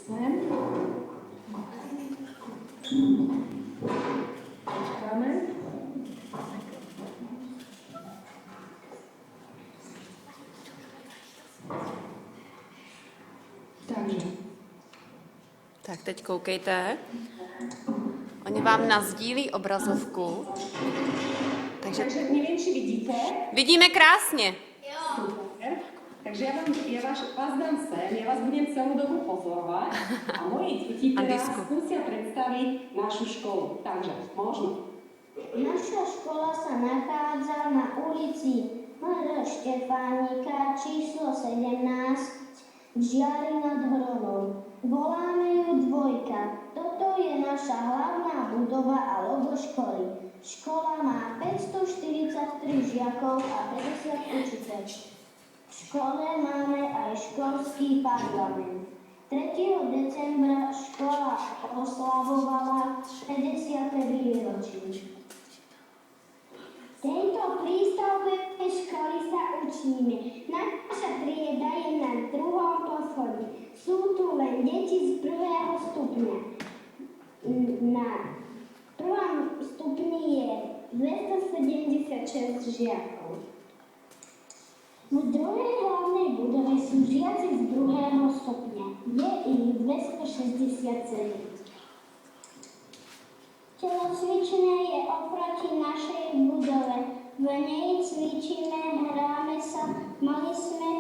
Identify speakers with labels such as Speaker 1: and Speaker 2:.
Speaker 1: Sem. Počkáme. Takže.
Speaker 2: Tak teď koukejte. Oni vám nasdílí obrazovku.
Speaker 1: Takže neviem, či vidíte.
Speaker 2: Vidíme krásne.
Speaker 1: Super. Takže ja vás dám sem, ja vás budem celú dobu pozorovať a moje deti teraz skúsia predstaviť našu školu. Takže, môžeme.
Speaker 3: Naša škola sa nachádza na ulici Hr. Štefánika číslo 17 v Žiari nad Hronom. Voláme ju Dvojka. Toto je naša hlavná budova a logo školy. Škola má 543 žiakov a 50 učiteľov. V škole máme aj školský parlament. 3. decembra škola oslavovala 50. výročie. V tejto prístavbe školy sa učíme. Naša trieda je na 2. poschodí. Sú tu len deti z 1. stupňa. Na 1. stupni je 276 žiakov. V druhej hlavnej budove sú žiaci z 2. stupňa. Je ich 267. Telocvičné je oproti našej budove. V nej cvičíme, hráme sa, mali sme tu